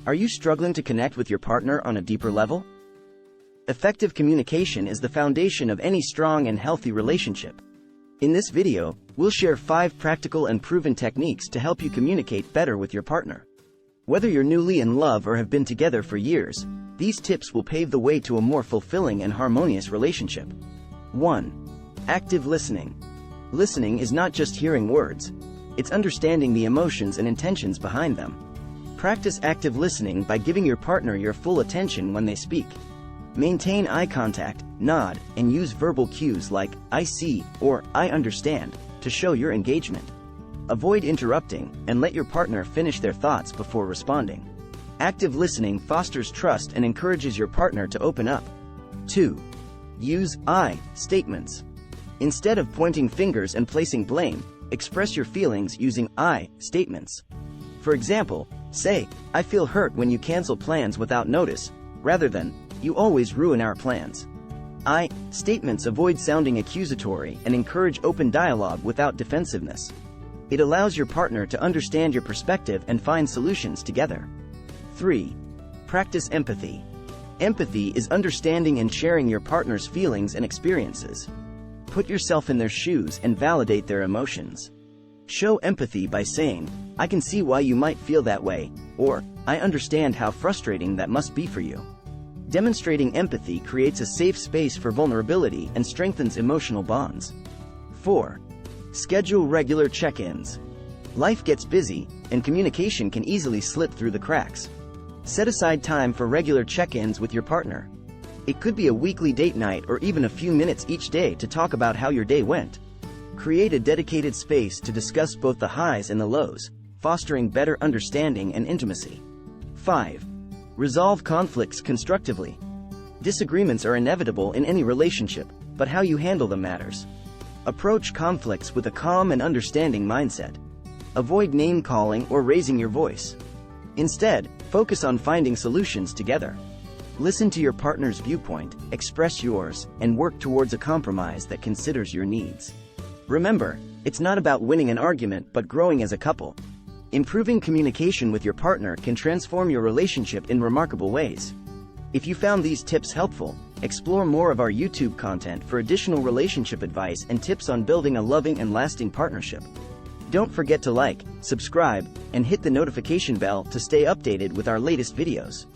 Are you struggling to connect with your partner on a deeper level? Effective communication is the foundation of any strong and healthy relationship. In this video, we'll share 5 practical and proven techniques to help you communicate better with your partner. Whether you're newly in love or have been together for years, these tips will pave the way to a more fulfilling and harmonious relationship. 1. Active listening. Listening is not just hearing words, it's understanding the emotions and intentions behind them. Practice active listening by giving your partner your full attention when they speak. Maintain eye contact, nod, and use verbal cues like "I see" or "I understand" to show your engagement. Avoid interrupting and let your partner finish their thoughts before responding. Active listening fosters trust and encourages your partner to open up. 2. Use "I" statements. Instead of pointing fingers and placing blame, express your feelings using "I" statements. For example, say, "I feel hurt when you cancel plans without notice," rather than, "You always ruin our plans." "I" statements avoid sounding accusatory and encourage open dialogue without defensiveness. It allows your partner to understand your perspective and find solutions together. 3. Practice empathy. Empathy is understanding and sharing your partner's feelings and experiences. Put yourself in their shoes and validate their emotions. Show empathy by saying, "I can see why you might feel that way," or "I understand how frustrating that must be for you." Demonstrating empathy creates a safe space for vulnerability and strengthens emotional bonds. 4. Schedule regular check-ins. Life gets busy, and communication can easily slip through the cracks. Set aside time for regular check-ins with your partner. It could be a weekly date night or even a few minutes each day to talk about how your day went. Create a dedicated space to discuss both the highs and the lows, fostering better understanding and intimacy. 5. Resolve conflicts constructively. Disagreements are inevitable in any relationship, but how you handle them matters. Approach conflicts with a calm and understanding mindset. Avoid name-calling or raising your voice. Instead, focus on finding solutions together. Listen to your partner's viewpoint, express yours, and work towards a compromise that considers your needs. Remember, it's not about winning an argument but growing as a couple. Improving communication with your partner can transform your relationship in remarkable ways. If you found these tips helpful, explore more of our YouTube content for additional relationship advice and tips on building a loving and lasting partnership. Don't forget to like, subscribe, and hit the notification bell to stay updated with our latest videos.